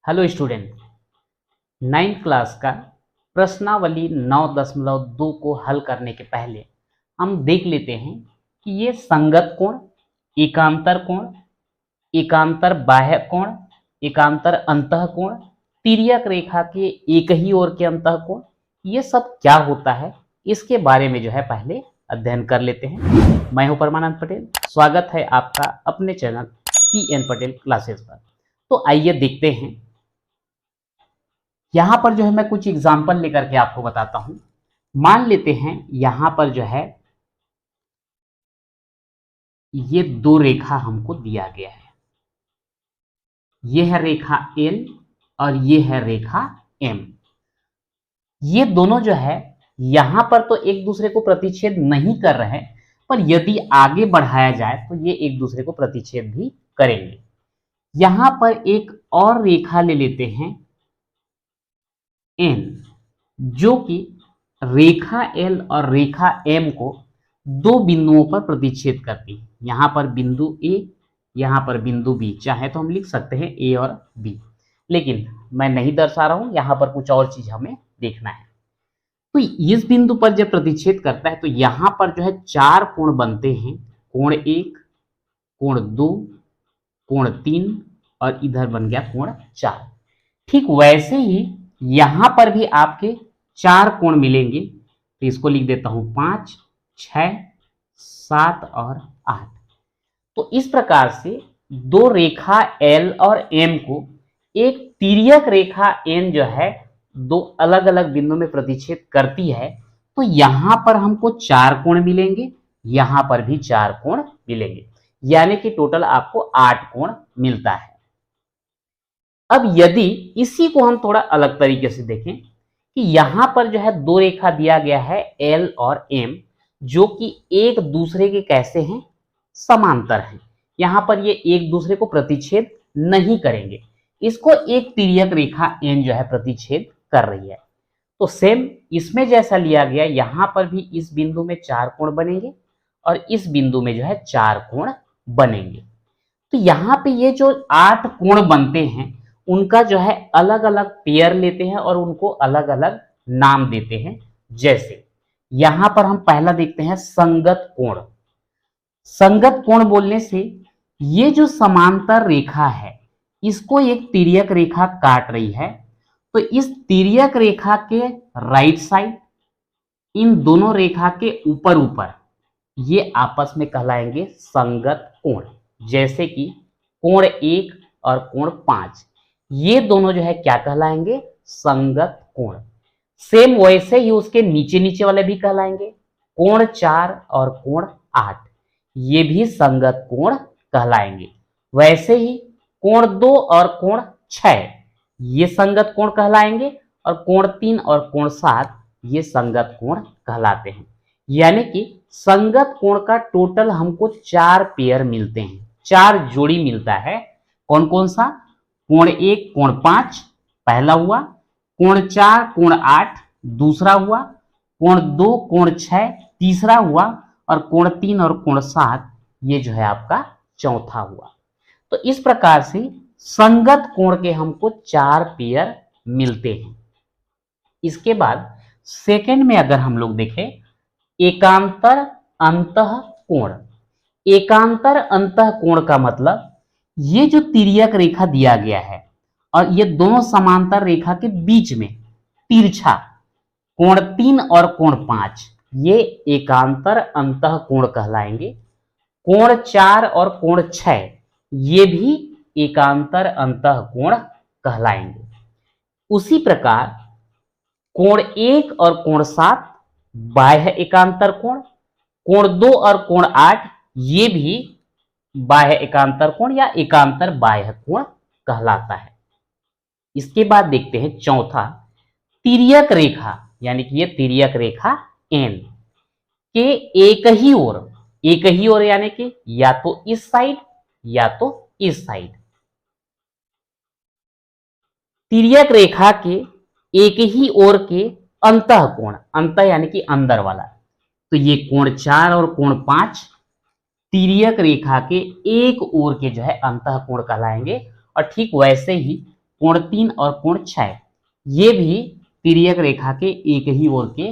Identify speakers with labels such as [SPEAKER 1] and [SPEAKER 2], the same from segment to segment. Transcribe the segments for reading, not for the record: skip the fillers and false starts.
[SPEAKER 1] Hello student, 9th class का प्रश्नावली 9.2 को हल करने के पहले हम देख लेते हैं कि ये संगत कोण, एकांतर कोण, एकांतर बाह्य कोण, एकांतर अंतः कोण, तिर्यक रेखा के एक ही ओर के अंतः कोण, ये सब क्या होता है इसके बारे में पहले अध्ययन कर लेते हैं। मैं हूं परमानंद पटेल, स्वागत है आपका अपने चैनल PN पटेल क्लासेस पर। तो आइए देखते हैं। यहां पर मैं कुछ एग्जाम्पल लेकर के आपको बताता हूं। मान लेते हैं यहां पर ये दो रेखा हमको दिया गया है। ये है रेखा L और ये है रेखा M। ये दोनों यहां पर तो एक दूसरे को प्रतिच्छेद नहीं कर रहे हैं, पर यदि आगे बढ़ाया जाए तो ये एक दूसरे को प्रतिच्छेद भी करेंगे। यहां पर एक और रेखा ले लेते हैं N, जो कि रेखा L और रेखा M को दो बिंदुओं पर प्रतिच्छेद करती है। यहां पर बिंदु A, यहां पर बिंदु B, चाहे तो हम लिख सकते हैं A और B, लेकिन मैं नहीं दर्शा रहा हूं, यहां पर कुछ और चीज हमें देखना है। तो इस बिंदु पर जब प्रतिच्छेद करता है तो यहां पर चार कोण बनते हैं, कोण 1, कोण 2, कोण 3 और इधर बन गया कोण 4। ठीक वैसे ही यहां पर भी आपके चार कोण मिलेंगे, तो इसको लिख देता हूं 5, 6, 7 और 8। तो इस प्रकार से दो रेखा L और M को एक तिर्यक रेखा N दो अलग अलग बिंदु में प्रतिच्छेद करती है। तो यहां पर हमको चार कोण मिलेंगे, यहां पर भी चार कोण मिलेंगे, यानी कि टोटल आपको 8 कोण मिलता है। अब यदि इसी को हम थोड़ा अलग तरीके से देखें कि यहां पर दो रेखा दिया गया है L और M, जो कि एक दूसरे के कैसे हैं, समांतर हैं। यहां पर ये एक दूसरे को प्रतिच्छेद नहीं करेंगे, इसको एक तिर्यक रेखा N प्रतिच्छेद कर रही है। तो सेम इसमें जैसा लिया गया, यहां पर भी इस बिंदु में चार कोण बनेंगे और इस बिंदु में चार कोण बनेंगे। तो यहां पे ये जो 8 कोण बनते हैं उनका अलग अलग पेयर लेते हैं और उनको अलग अलग नाम देते हैं। जैसे यहां पर हम पहला देखते हैं संगत कोण। संगत कोण बोलने से ये जो समांतर रेखा है इसको एक तिर्यक रेखा काट रही है, तो इस तिर्यक रेखा के राइट साइड इन दोनों रेखा के ऊपर ऊपर ये आपस में कहलाएंगे संगत कोण। जैसे कि कोण 1 और कोण 5, ये दोनों क्या कहलाएंगे, संगत कोण। सेम वैसे ही उसके नीचे नीचे वाले भी कहलाएंगे, कोण 4 और कोण 8, ये भी संगत कोण कहलाएंगे। वैसे ही कोण 2 और कोण 6 ये संगत कोण कहलाएंगे, और कोण 3 और कोण 7 ये संगत कोण कहलाते हैं। यानी कि संगत कोण का टोटल हमको 4 पेयर मिलते हैं, 4 जोड़ी मिलता है। कौन कौन सा, कोण 1 कोण 5 पहला हुआ, कोण 4 कोण 8 दूसरा हुआ, कोण 2 कोण 6 तीसरा हुआ, और कोण 3 और कोण 7 ये आपका चौथा हुआ। तो इस प्रकार से संगत कोण के हमको 4 पेयर मिलते हैं। इसके बाद सेकंड में अगर हम लोग देखें, एकांतर अंतः कोण। एकांतर अंतः कोण का मतलब ये जो तिर्यक रेखा दिया गया है और ये दोनों समांतर रेखा के बीच में तिरछा कोण 3 और कोण 5 ये एकांतर अंतः कोण कहलाएंगे। कोण 4 और कोण 6 ये भी एकांतर अंतः कोण कहलाएंगे। उसी प्रकार कोण 1 और कोण 7 बाह्य एकांतर कोण, कोण 2 और कोण 8 ये भी बाह्य एकांतर कोण या एकांतर बाह्य कोण कहलाता है। इसके बाद देखते हैं चौथा, तिर्यक रेखा, यानी कि ये तिर्यक रेखा N के एक ही ओर यानी कि या तो इस साइड या तो इस साइड, तिर्यक रेखा के एक ही ओर के अंतः कोण, अंतः यानी कि अंदर वाला, तो ये कोण 4 और कोण 5 तिर्यक रेखा के एक ओर के अंतः कोण कहलाएंगे। और ठीक वैसे ही कोण 3 और कोण 6, ये भी तिर्यक रेखा के एक ही ओर के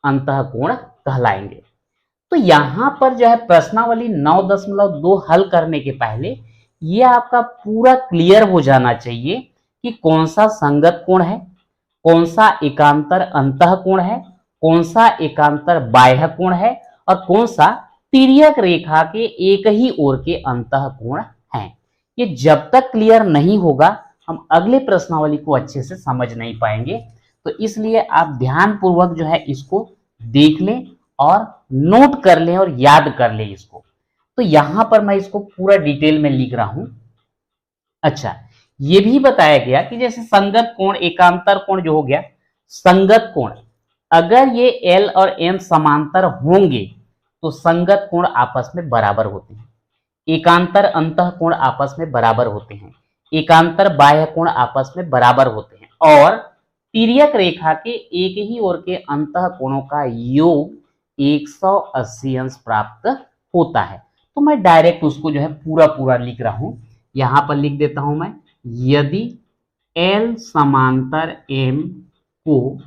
[SPEAKER 1] अंतःकोण कहलाएंगे। तो यहां पर जो है प्रश्नावली 9.2 हल करने के पहले ये आपका पूरा क्लियर हो जाना चाहिए कि कौन सा संगत कोण है, कौन सा एकांतर अंतःकोण है, कौन सा एकांतर बाह्य कोण है और कौन सा तिर्यक रेखा के एक ही ओर के अंतःकोण हैं। ये जब तक क्लियर नहीं होगा हम अगले प्रश्नावली को अच्छे से समझ नहीं पाएंगे। तो इसलिए आप ध्यानपूर्वक जो है इसको देख लें और नोट कर लें और याद कर लें इसको। तो यहां पर मैं इसको पूरा डिटेल में लिख रहा हूं। अच्छा, ये भी बताया गया कि जैसे संगत कोण एकांतर कोण जो हो गया, संगत कोण अगर ये L और M समांतर होंगे तो संगत कोण आपस में बराबर होते हैं, एकांतर अंतः कोण आपस में बराबर होते हैं, एकांतर बाह्य कोण आपस में बराबर होते हैं और तिर्यक रेखा के एक ही ओर के अंतः कोणों का योग 180 अंश प्राप्त होता है। तो मैं डायरेक्ट उसको जो है पूरा लिख रहा हूं। यहां पर लिख देता हूं मैं, यदि L समांतर M को,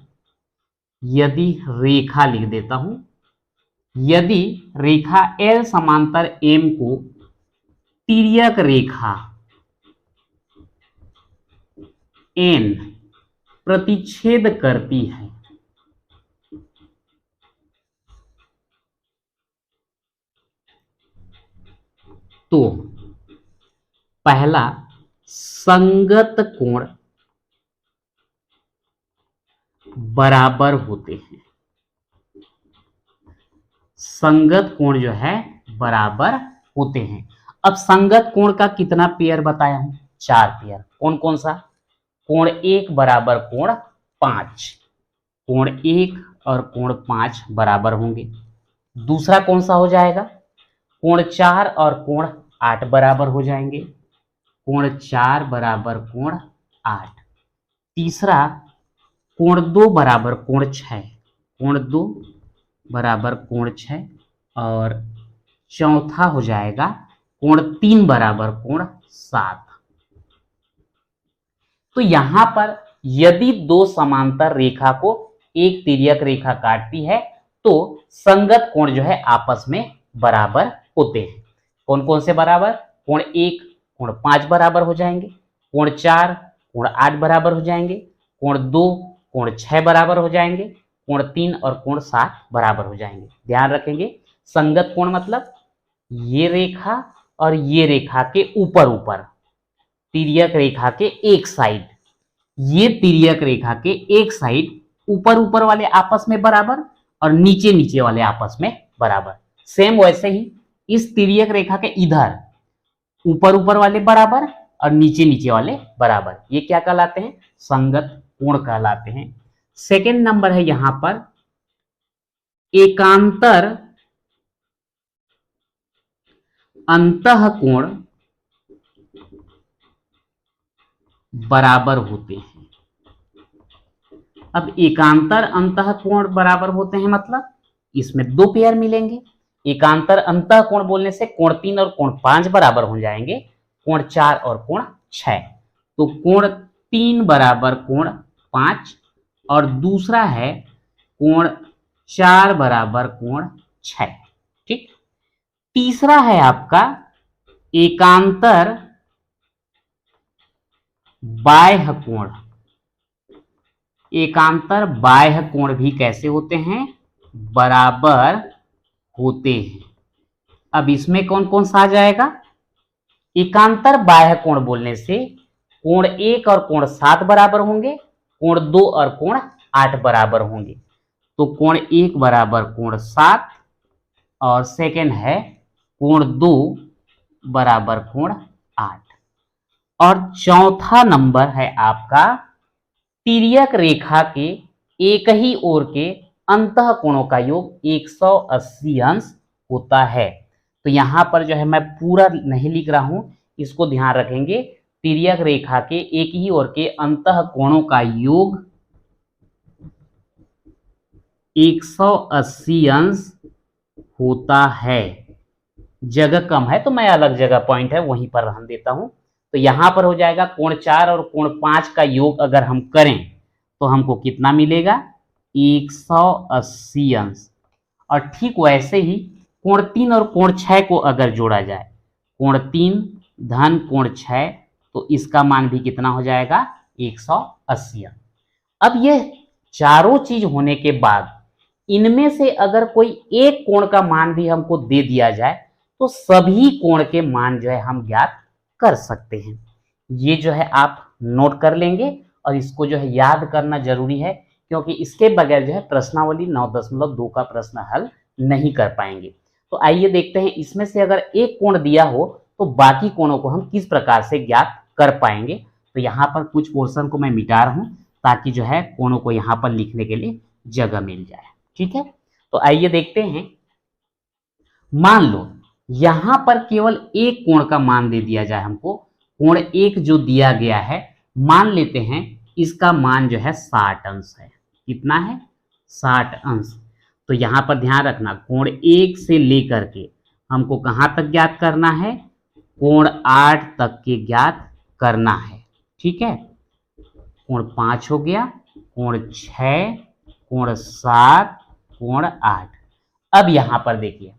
[SPEAKER 1] यदि रेखा लिख देता हूं, यदि रेखा L समांतर M को तिर्यक रेखा N प्रतिच्छेद करती है तो पहला संगत कोण बराबर होते हैं, संगत कोण जो है बराबर होते हैं। अब संगत कोण का कितना पेयर बताया हूं, 4 पेयर। कौन कौन सा, कोण 1 बराबर कोण 5, कोण 1 और कोण 5 बराबर होंगे। दूसरा कौन सा हो जाएगा, कोण 4 और कोण 8 बराबर हो जाएंगे, कोण 4 बराबर कोण 8। तीसरा कोण 2 बराबर कोण 6, कोण 2 बराबर कोण 6 और चौथा हो जाएगा कोण 3 बराबर कोण 7। तो यहां पर यदि दो समांतर रेखा को एक तिर्यक रेखा काटती है तो संगत कोण जो है आपस में बराबर होते हैं। कौन कौन से बराबर, कोण 1 कोण 5 बराबर हो जाएंगे, कोण 4 कोण 8 बराबर हो जाएंगे, कोण 2 कोण 6 बराबर हो जाएंगे, कोण 3 और कोण 7 बराबर हो जाएंगे। ध्यान रखेंगे, संगत कोण मतलब ये रेखा और ये रेखा के ऊपर ऊपर, तिर्यक रेखा के एक साइड, ये तिर्यक रेखा के एक साइड ऊपर ऊपर वाले आपस में बराबर और नीचे नीचे वाले आपस में बराबर। सेम वैसे ही इस तिर्यक रेखा के इधर ऊपर ऊपर वाले बराबर और नीचे नीचे वाले बराबर, ये क्या कहलाते हैं, संगत कोण कहलाते हैं। सेकेंड नंबर है यहां पर एकांतर अंतःकोण बराबर होते हैं। अब एकांतर अंतःकोण बराबर होते हैं मतलब इसमें 2 पेयर मिलेंगे। एकांतर अंतःकोण बोलने से कोण 3 और कोण 5 बराबर हो जाएंगे, कोण 4 और कोण 6। तो कोण 3 बराबर कोण 5 और दूसरा है कोण 4 बराबर कोण 6। ठीक, तीसरा है आपका एकांतर बाह्य कोण। एकांतर बाह्य कोण भी कैसे होते हैं, बराबर होते हैं। अब इसमें कौन कौन सा आ जाएगा, एकांतर बाह्य कोण बोलने से कोण 1 और कोण 7 बराबर होंगे, कोण 2 और कोण 8 बराबर होंगे। तो कोण 1 बराबर कोण 7 और सेकेंड है कोण 2 बराबर कोण 8। और चौथा नंबर है आपका तिर्यक रेखा के एक ही ओर के अंतः कोणों का योग 180 अंश होता है। तो यहां पर जो है मैं पूरा नहीं लिख रहा हूं, इसको ध्यान रखेंगे, तिर्यक रेखा के एक ही ओर के अंतः कोणों का योग 180 अंश होता है। जगह कम है तो मैं अलग जगह पॉइंट है वहीं पर रहने देता हूं। तो यहां पर हो जाएगा कोण 4 और कोण 5 का योग अगर हम करें तो हमको कितना मिलेगा 180 अंश। और ठीक वैसे ही कोण 3 और कोण 6 को अगर जोड़ा जाए, कोण 3 धन कोण 6, तो इसका मान भी कितना हो जाएगा 180 अंश। अब ये चारों चीज होने के बाद इनमें से अगर कोई एक कोण का मान भी हमको दे दिया जाए तो सभी कोण के मान जो है हम ज्ञात कर सकते हैं। ये जो है आप नोट कर लेंगे और इसको जो है याद करना जरूरी है, क्योंकि इसके बगैर जो है प्रश्नावली 9.2 का प्रश्न हल नहीं कर पाएंगे। तो आइए देखते हैं इसमें से अगर एक कोण दिया हो तो बाकी कोणों को हम किस प्रकार से ज्ञात कर पाएंगे। तो यहाँ पर कुछ पोर्शन को मैं मिटा रहा हूं ताकि जो है कोणों को यहाँ पर लिखने के लिए जगह मिल जाए। ठीक है, तो आइए देखते हैं। मान लो यहां पर केवल एक कोण का मान दे दिया जाए हमको, कोण 1 जो दिया गया है, मान लेते हैं इसका मान जो है 60 अंश है। कितना है 60 अंश। तो यहां पर ध्यान रखना कोण 1 से लेकर के हमको कहां तक ज्ञात करना है, कोण 8 तक के ज्ञात करना है। ठीक है, कोण 5 हो गया, कोण 6, कोण 7, कोण 8। अब यहां पर देखिए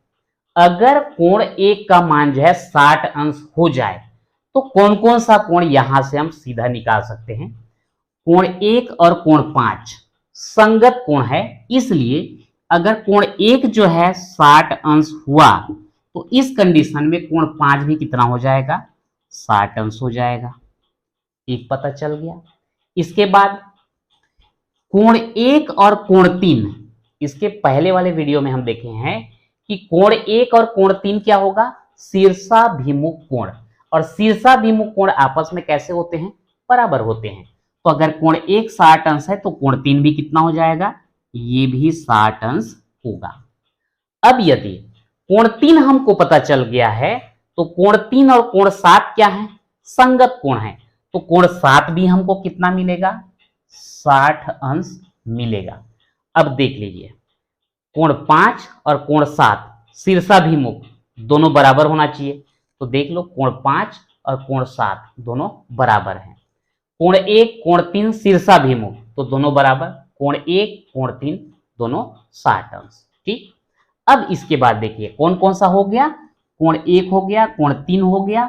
[SPEAKER 1] अगर कोण 1 का मान जो है 60 अंश हो जाए तो कौन कौन सा कोण यहां से हम सीधा निकाल सकते हैं। कोण 1 और कोण 5 संगत कोण है, इसलिए अगर कोण 1 जो है 60 अंश हुआ तो इस कंडीशन में कोण 5 भी कितना हो जाएगा 60 अंश हो जाएगा। एक पता चल गया। इसके बाद कोण 1 और कोण 3, इसके पहले वाले वीडियो में हम देखे हैं कि कोण 1 और कोण 3 क्या होगा, शीर्षाभिमुख कोण। और शीर्षाभिमुख कोण आपस में कैसे होते हैं, बराबर होते हैं। तो अगर कोण 1 60 अंश है तो कोण 3 भी कितना हो जाएगा, ये भी 60 अंश होगा। अब यदि कोण 3 हमको पता चल गया है तो कोण 3 और कोण 7 क्या है, संगत कोण है। तो कोण 7 भी हमको कितना मिलेगा, 60 अंश मिलेगा। अब देख लीजिए कोण 5 और कोण 7 शीर्षाभिमुख दोनों बराबर होना चाहिए। तो देख लो कोण 5 और कोण 7 दोनों बराबर हैं। कोण 1 कोण 3 शीर्षाभिमुख तो दोनों बराबर, कोण 1 कोण 3 दोनों 60 अंश। ठीक, अब इसके बाद देखिए कौन कौन सा हो गया, कोण 1 हो गया, कोण 3 हो गया,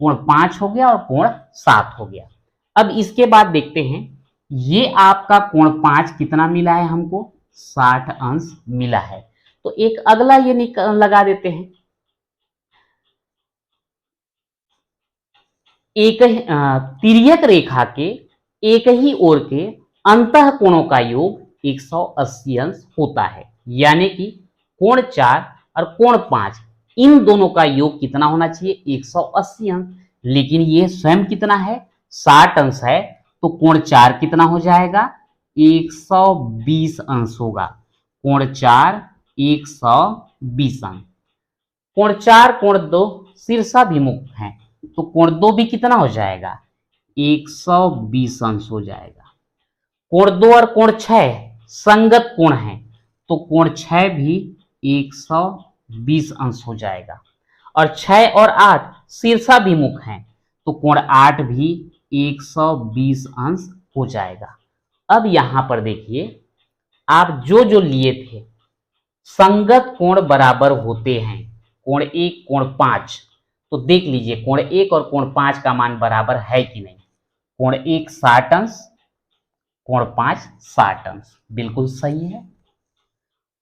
[SPEAKER 1] कोण 5 हो गया और कोण 7 हो गया। अब इसके बाद देखते हैं ये आपका कोण 5 कितना मिला है हमको, 60 अंश मिला है। तो एक अगला ये लगा देते हैं, एक तिर्यक रेखा के एक ही ओर के अंतः कोणों का योग 180 अंश होता है। यानी कि कोण 4 और कोण 5 इन दोनों का योग कितना होना चाहिए, 180 अंश। लेकिन ये स्वयं कितना है, 60 अंश है। तो कोण 4 कितना हो जाएगा, 120 अंश होगा। कोण 4 120 अंश। कोण 4 कोण 2 शीर्षाभिमुख है तो कोण 2 भी कितना हो जाएगा, 120 अंश हो जाएगा। कोण 2 और कोण 6 संगत कोण है तो कोण 6 भी 120 अंश हो जाएगा। और 6 और 8 शीर्षाभिमुख हैं तो कोण 8 भी 120 अंश हो जाएगा। अब यहां पर देखिए आप जो जो लिए थे संगत कोण बराबर होते हैं, कोण 1 कोण 5, तो देख लीजिए कोण 1 और कोण 5 का मान बराबर है कि नहीं। कोण 1 60 अंश, कोण 5 60 अंश, बिल्कुल सही है।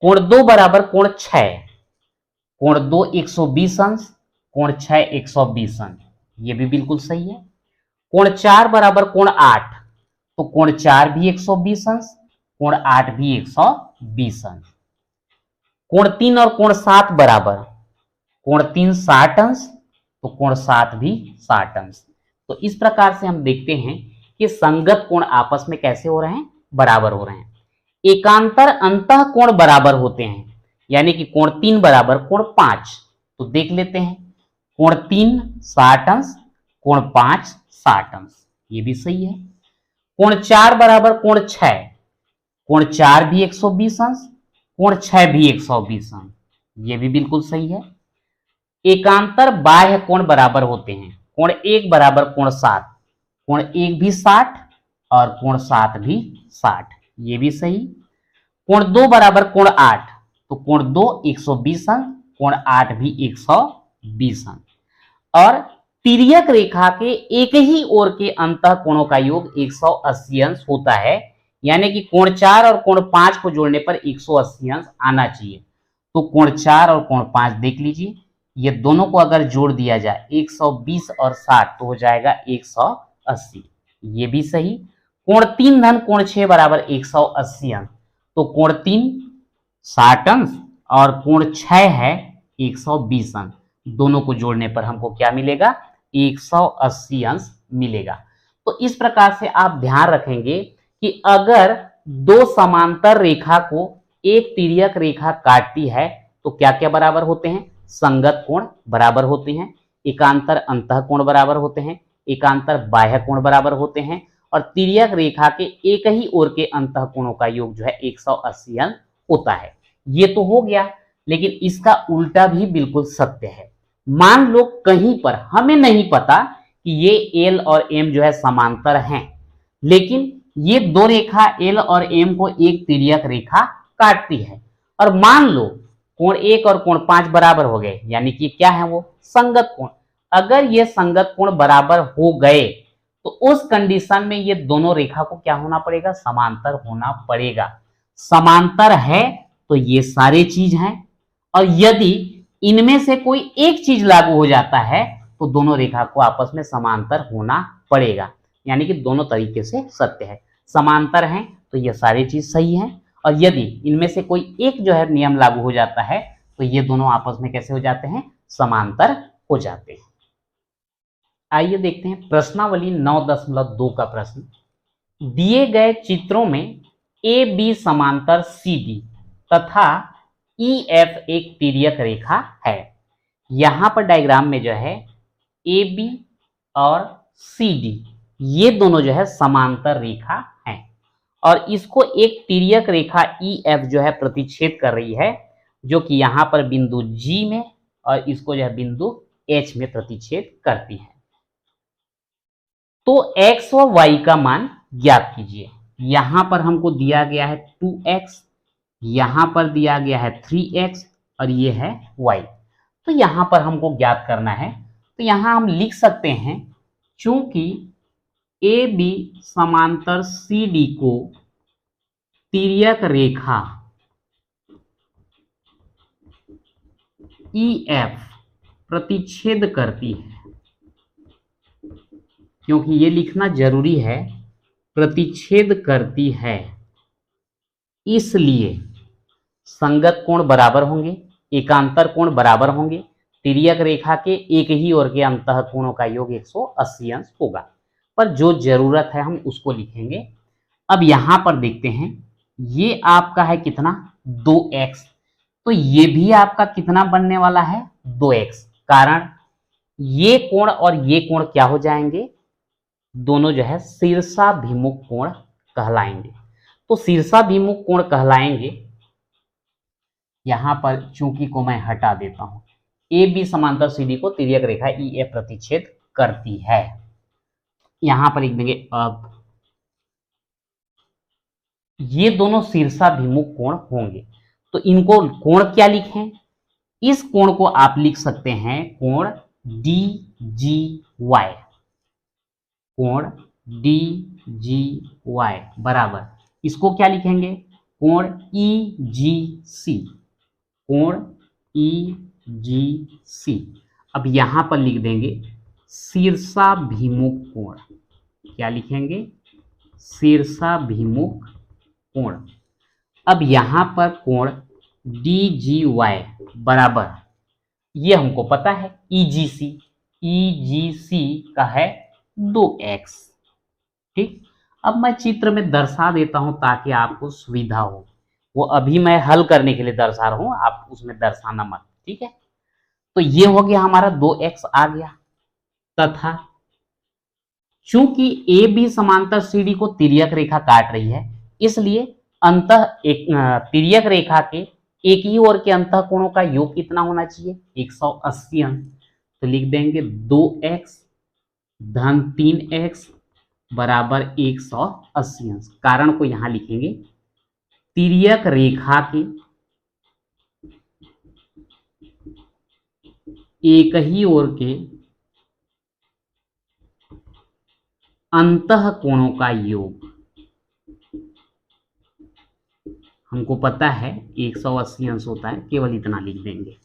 [SPEAKER 1] कोण 2 बराबर कोण 6, कोण 2 120 अंश, कोण 6 120 अंश, ये भी बिल्कुल सही है। कोण 4 बराबर कोण 8 तो कोण 4 भी 120 अंश, कोण 8 भी 120 अंश। कोण 3 और कोण 7 बराबर, कोण 3 60 अंश तो कोण 7 भी 60 अंश। तो इस प्रकार से हम देखते हैं कि संगत कोण आपस में कैसे हो रहे हैं, बराबर हो रहे हैं। एकांतर अंतः कोण बराबर होते हैं, यानी कि कोण 3 बराबर कोण 5, तो देख लेते हैं कोण 3 60 अंश, कोण 5 60 अंश, ये भी सही है। कोण 4 बराबर कोण 6, कोण 4 भी 120 अंश, कोण 6 भी 120 अंश, ये भी बिल्कुल सही है। एकांतर बाह्य कोण बराबर होते हैं, कोण 1 बराबर कोण 7, कोण 1 भी 60 और कोण 7 भी 60, ये भी सही। कोण 2 बराबर कोण 8, तो कोण 2 120 अंक, कोण 8 भी 120 अंक। और तिर्यक रेखा के एक ही ओर के अंतः कोणों का योग 180 अंश होता है, यानी कि कोण 4 और कोण 5 को जोड़ने पर 180 अंश आना चाहिए। तो कोण 4 और कोण 5 देख लीजिए, ये दोनों को अगर जोड़ दिया जाए 120 और 60 तो हो जाएगा 180, ये भी सही। कोण 3 धन कोण 6 बराबर 180 अंश, तो कोण 3 60 अंश और कोण 6 है 120 अंश, दोनों को जोड़ने पर हमको क्या मिलेगा, 180 अंश मिलेगा। तो इस प्रकार से आप ध्यान रखेंगे कि अगर दो समांतर रेखा को एक तिर्यक रेखा काटती है तो क्या क्या बराबर होते हैं, संगत कोण बराबर होते हैं, एकांतर अंतः कोण बराबर होते हैं, एकांतर बाह्य कोण बराबर होते हैं, और तिर्यक रेखा के एक ही ओर के अंतः कोणों का योग जो है 180 अंश होता है। ये तो हो गया, लेकिन इसका उल्टा भी बिल्कुल सत्य है। मान लो कहीं पर हमें नहीं पता कि ये एल और एम जो है समांतर हैं, लेकिन ये दो रेखा एल और एम को एक तिर्यक रेखा काटती है, और मान लो कोण 1 और कोण 5 बराबर हो गए, यानी कि क्या है वो संगत कोण। अगर ये संगत कोण बराबर हो गए तो उस कंडीशन में ये दोनों रेखा को क्या होना पड़ेगा, समांतर होना पड़ेगा। समांतर है तो ये सारे चीज हैं, और यदि इनमें से कोई एक चीज लागू हो जाता है तो दोनों रेखा को आपस में समांतर होना पड़ेगा, यानी कि दोनों तरीके से सत्य है। समांतर हैं तो ये सारी चीज सही है, और यदि इनमें से कोई एक जो है नियम लागू हो जाता है तो ये दोनों आपस में कैसे हो जाते हैं, समांतर हो जाते हैं। आइए देखते हैं प्रश्नावली 9.2 का प्रश्न। दिए गए चित्रों में ए बी समांतर सी डी तथा ई एफ एक तिर्यक रेखा है। यहां पर डायग्राम में जो है ए बी और सी डी ये दोनों जो है समांतर रेखा हैं, और इसको एक तिर्यक रेखा ई एफ जो है प्रतिच्छेद कर रही है, जो कि यहां पर बिंदु जी में और इसको जो है बिंदु एच में प्रतिच्छेद करती है। तो x और y का मान ज्ञात कीजिए। यहां पर हमको दिया गया है 2x, यहां पर दिया गया है 3x और ये है y। तो यहां पर हमको ज्ञात करना है, तो यहां हम लिख सकते हैं, चूंकि ए बी समांतर सी डी को तिर्यक रेखा ई एफ प्रतिच्छेद करती है, क्योंकि ये लिखना जरूरी है, प्रतिच्छेद करती है, इसलिए संगत कोण बराबर होंगे, एकांतर कोण बराबर होंगे, तिर्यक रेखा के एक ही ओर के अंतः कोणों का योग 180 अंश होगा। पर जो जरूरत है हम उसको लिखेंगे। अब यहां पर देखते हैं, ये आपका है कितना 2x, तो ये भी आपका कितना बनने वाला है 2x, कारण ये कोण और ये कोण क्या हो जाएंगे, दोनों जो है शीर्षाभिमुख कोण कहलाएंगे। तो शीर्षाभिमुख कोण कहलाएंगे, यहां पर चूंकि को मैं हटा देता हूं, ए बी समांतर सी डी को तिर्यक रेखा ई एफ प्रतिच्छेद करती है। यहां पर लिख देंगे, अब ये दोनों शीर्षाभिमुख कोण होंगे, तो इनको कोण क्या लिखें, इस कोण को आप लिख सकते हैं कोण डी जी वाई, कोण डी जी वाई बराबर, इसको क्या लिखेंगे, कोण ई जी सी, कोण ई जी सी। अब यहां पर लिख देंगे शीर्षाभिमुख कोण, क्या लिखेंगे, शीर्षाभिमुख कोण। अब यहां पर कोण डी जी वाई बराबर, ये हमको पता है ई जी सी का है 2x। ठीक, अब मैं चित्र में दर्शा देता हूं ताकि आपको सुविधा हो, वो अभी मैं हल करने के लिए दर्शा रहा हूं, आप उसमें दर्शाना मत, ठीक है। तो ये हो गया हमारा 2x आ गया, तथा चूंकि ए बी समांतर सी डी को तिर्यक रेखा काट रही है, इसलिए अंतः एक तिर्यक रेखा के एक ही ओर के अंतः कोणों का योग कितना होना चाहिए, 180 अंश। तो लिख देंगे 2x धन 3x बराबर 180 अंश। कारण को यहां लिखेंगे, तिर्यक रेखा के एक ही ओर के अंतः कोणों का योग। हमको पता है 180 अंश होता है, केवल इतना लिख देंगे।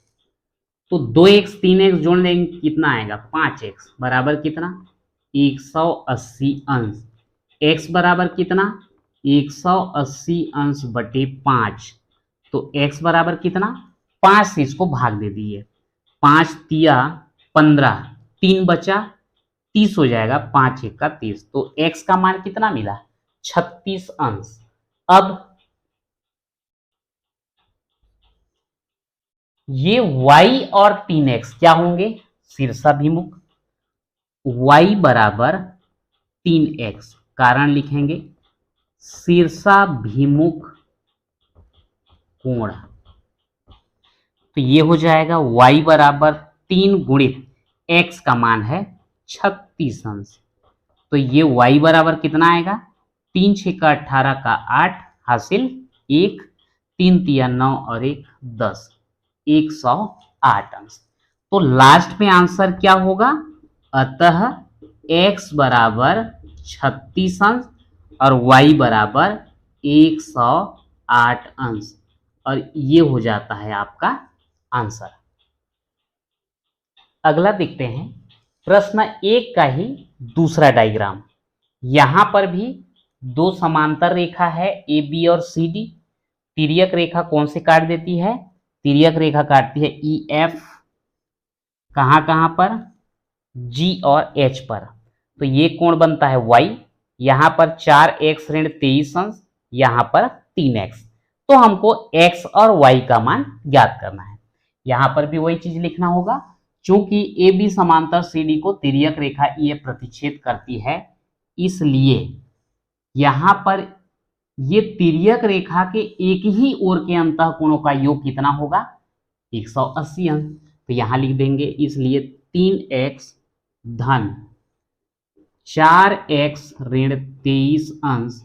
[SPEAKER 1] तो 2x 3x जोड़ लेंगे, कितना आएगा 5x बराबर कितना 180 अंश। x बराबर कितना 180 अंश बटे 5। तो x बराबर कितना 5 से इसको भाग दे दिए, 5 तिया 15, 3 बचा 30 हो जाएगा, 5 1 का 30। तो x का मान कितना मिला 36 अंश। अब ये y और 3x क्या होंगे शीर्षाभिमुख, y बराबर 3x। कारण लिखेंगे शीर्षाभिमुख कोण। तो ये हो जाएगा y बराबर 3 गुणित x का मान है 36 अंश। तो ये y बराबर कितना आएगा 3 6 का 18 का 8 हासिल 1, 3 तिया 9 और 1 10, 108 अंश। तो लास्ट में आंसर क्या होगा, अतः x बराबर 36 अंश और y बराबर 108 अंश, और ये हो जाता है आपका आंसर। अगला देखते हैं प्रश्न 1 का ही दूसरा डायग्राम। यहां पर भी दो समांतर रेखा है ए बी और सी डी। तिर्यक रेखा कौन से काट देती है, तिर्यक रेखा काटती है ई एफ, कहां कहां पर जी और एच पर। तो ये कोण बनता है y, यहां पर 4x ऋण 23 अंश, यहां पर 3x। तो हमको x और y का मान ज्ञात करना है। यहां पर भी वही चीज लिखना होगा, चूंकि ए बी समांतर सी डी को तिर्यक रेखा ई एफ प्रतिच्छेद करती है, इसलिए यहां पर ये तिर्यक रेखा के एक ही ओर के अंतः कोणों का योग कितना होगा 180 अंश। तो यहां लिख देंगे, इसलिए 3x धन 4x ऋण 23 अंश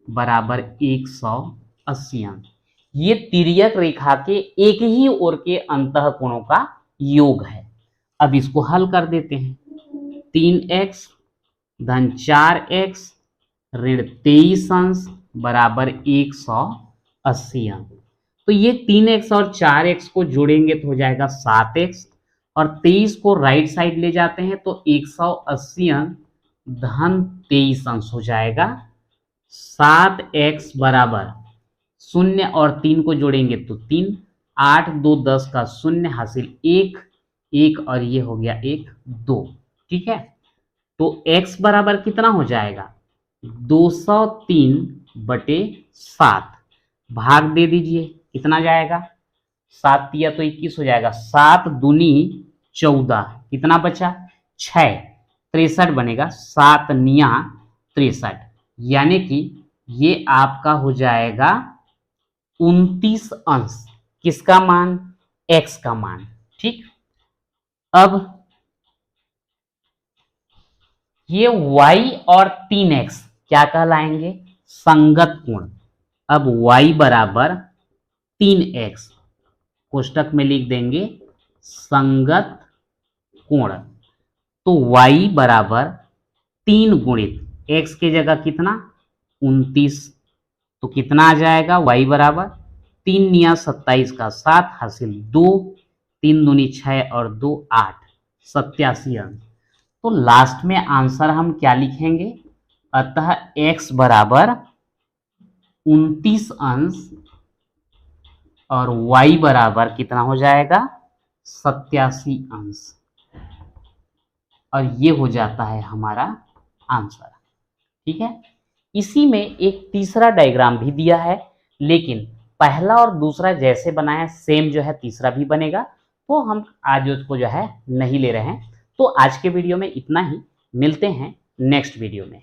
[SPEAKER 1] बराबर 180 अंश। ये तिर्यक रेखा के एक ही ओर के अंतः कोणों का योग है। अब इसको हल कर देते हैं, 3x धन 4x ऋण 23 अंश बराबर 180 अंश। तो ये 3x और 4x को जोड़ेंगे तो हो जाएगा 7x, और 23 को राइट साइड ले जाते हैं तो 180 अंश धन 23 अंश हो जाएगा। 7x बराबर 0 और 3 को जोड़ेंगे तो 3, 8 2 10 का 0 हासिल 1 1, और ये हो गया 1 2। ठीक है, तो x बराबर कितना हो जाएगा 203 बटे 7, भाग दे दीजिए, कितना जाएगा 7 तिया तो 21 हो जाएगा, 7 दूनी 14, कितना बचा 6, 63 बनेगा, 7 निया 63, यानी कि ये आपका हो जाएगा 29 अंश। किसका मान x का मान। ठीक, अब ये y और 3x क्या कहलाएंगे संगत कोण। अब y बराबर 3x कोष्टक में लिख देंगे संगत कोण। तो y बराबर 3 गुणित x की जगह कितना 29, तो कितना आ जाएगा y बराबर 3 निया 27 का 7 हासिल 2, 3 दूनी 6 और 2 8, 87 अंश। तो लास्ट में आंसर हम क्या लिखेंगे, अतः x बराबर 29 अंश और y बराबर कितना हो जाएगा 87 अंश, और ये हो जाता है हमारा आंसर। ठीक है, इसी में एक तीसरा डायग्राम भी दिया है, लेकिन पहला और दूसरा जैसे बनाया सेम जो है तीसरा भी बनेगा, तो हम आज उसको जो है नहीं ले रहे हैं। तो आज के वीडियो में इतना ही, मिलते हैं नेक्स्ट वीडियो में।